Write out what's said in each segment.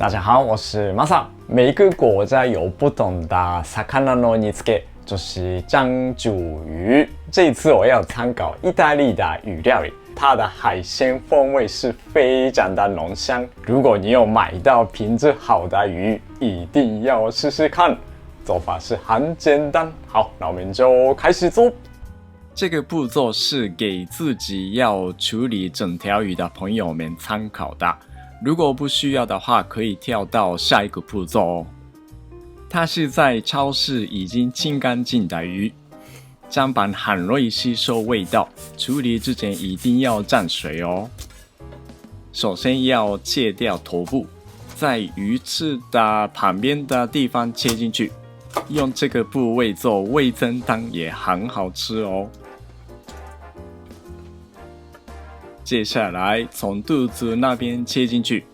大家好，我是 Masa。每个国家有不同的魚の煮付け，就是酱煮鱼。这一次我要参考意大利的鱼料理，它的海鲜风味是非常的浓香。如果你有买到品质好的鱼，一定要试试看。做法是很简单。好，那我们就开始做。这个步骤是给自己要处理整条鱼的朋友们参考的。如果不需要的话，可以跳到下一个步骤哦。它是在超市已经清干净的鱼，砧板很容易吸收味道，处理之前一定要蘸水哦。首先要切掉头部，在鱼刺的旁边的地方切进去，用这个部位做味噌汤也很好吃哦。接下来从肚子那边切进去，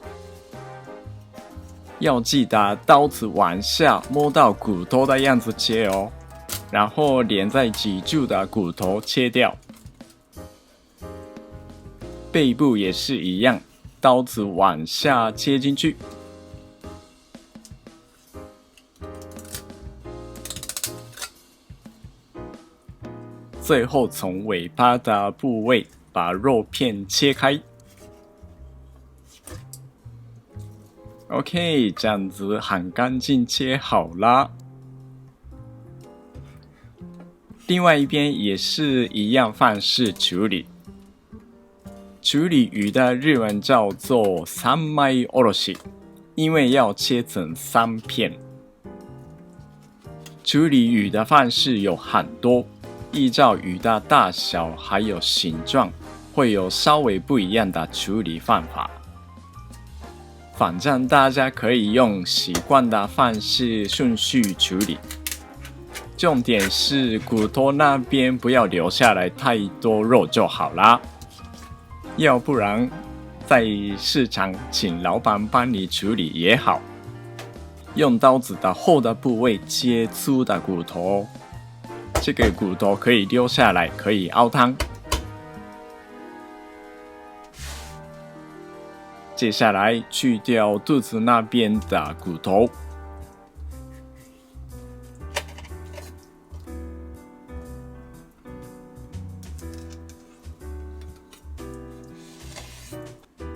要记得刀子往下摸到骨头的样子切哦，然后连在脊柱的骨头切掉。背部也是一样，刀子往下切进去。最后从尾巴的部位把肉片切开。OK， 这样子很干净切好啦。另外一边也是一样方式处理。处理鱼的日文叫做三枚おろし，因为要切成3片。处理鱼的方式有很多，依照鱼的大小还有形状，会有稍微不一样的处理方法。反正大家可以用习惯的方式顺序处理，重点是骨头那边不要留下来太多肉就好啦。要不然在市场请老板帮你处理也好。用刀子的厚的部位切粗的骨头，这个骨头可以留下来，可以熬汤。接下来去掉肚子那边的骨头，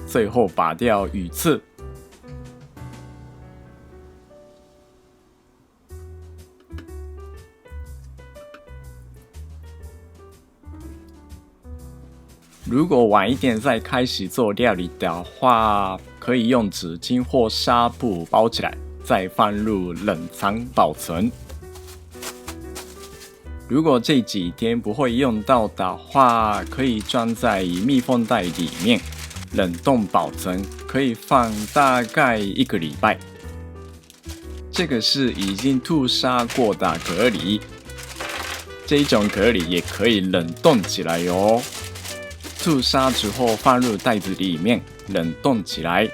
最后拔掉鱼刺。如果晚一点再开始做料理的话，可以用纸巾或纱布包起来，再放入冷藏保存。如果这几天不会用到的话，可以装在密封袋里面，冷冻保存，可以放大概1个礼拜。这个是已经吐沙过的蛤蜊，这种蛤蜊也可以冷冻起来哦。吐沙之后放入袋子里面冷冻起来。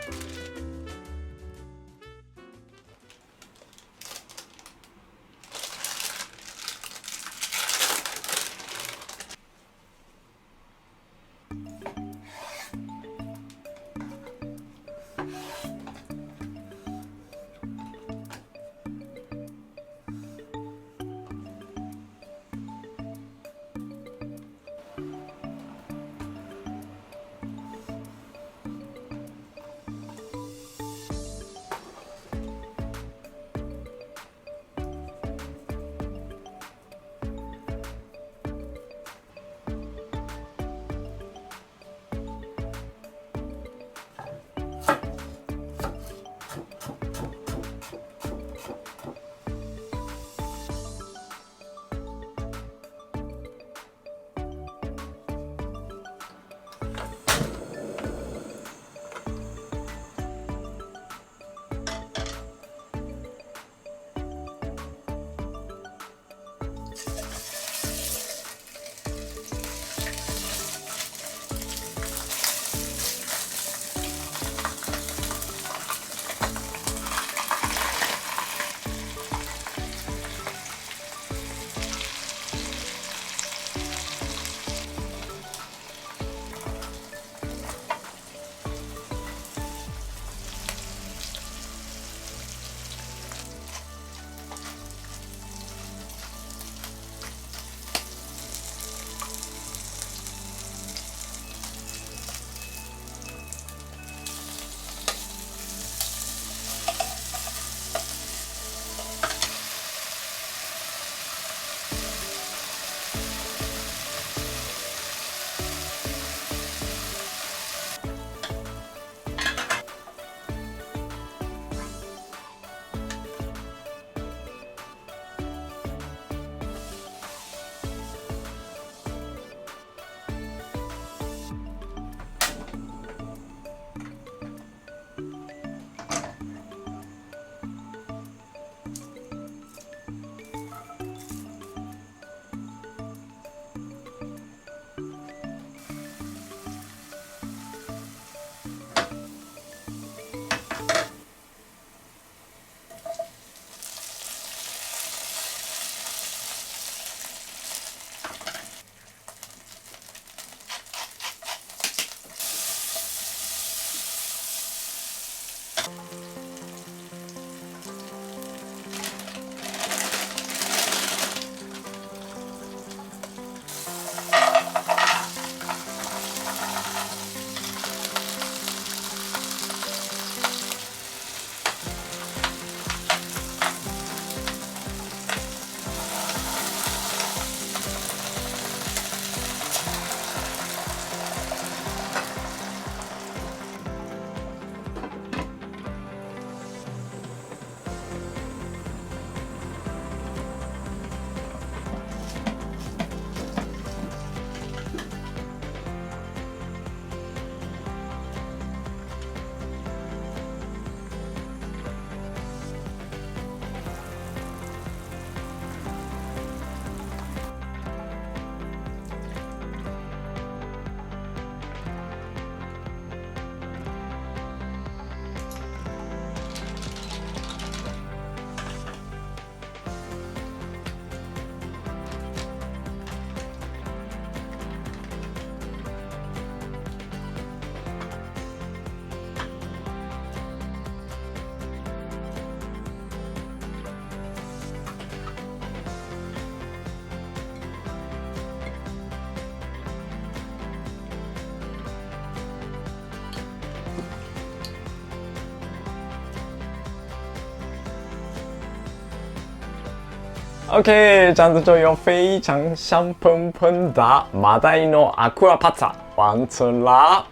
OK， 这样子就有非常香喷喷的马黛诺阿库拉帕萨完成啦。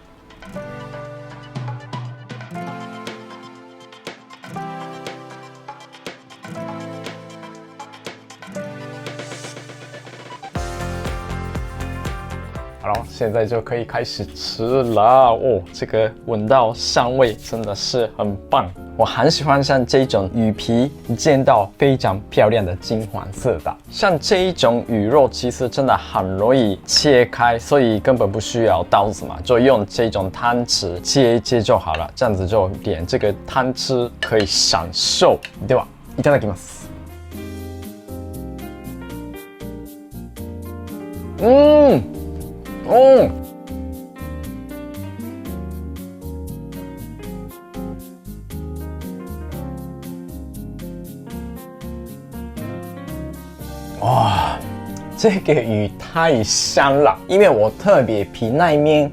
好了，现在就可以开始吃了哦。这个闻到香味真的是很棒，我很喜欢像这种鱼皮煎到非常漂亮的金黄色的。像这一种鱼肉其实真的很容易切开，所以根本不需要刀子嘛，就用这种汤匙切一切就好了。这样子就连这个汤汁可以享受。ではいただきます。哦，哇，这个鱼太香了，因为我特别皮那一面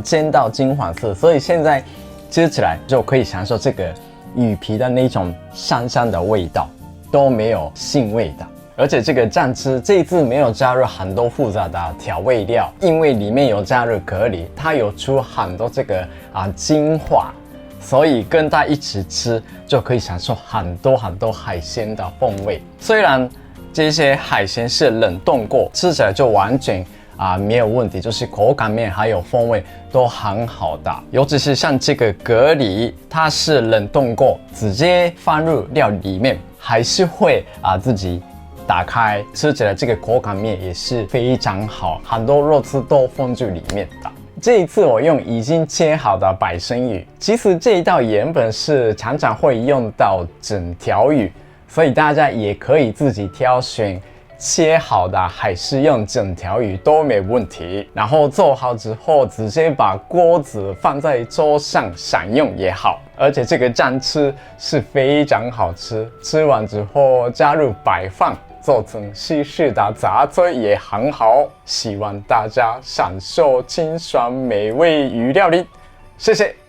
煎到金黄色，所以现在吃起来就可以享受这个鱼皮的那种香香的味道，都没有腥味的。而且这个酱汁这一次没有加入很多复杂的调味料，因为里面有加入蛤蜊，它有出很多这个精华，所以跟它一起吃就可以享受很多海鲜的风味。虽然这些海鲜是冷冻过，吃起来就完全没有问题，就是口感面还有风味都很好的。尤其是像这个蛤蜊，它是冷冻过，直接放入料里面，还是会自己打开，吃起来这个口感面也是非常好，很多肉汁都放进里面的。这一次我用已经切好的白生鱼，其实这一道原本是常常会用到整条鱼，所以大家也可以自己挑选切好的还是用整条鱼都没问题。然后做好之后，直接把锅子放在桌上享用也好。而且这个酱汁是非常好吃，吃完之后加入白饭，做成西式的杂炊也很好。希望大家享受清爽美味鱼料理，谢谢。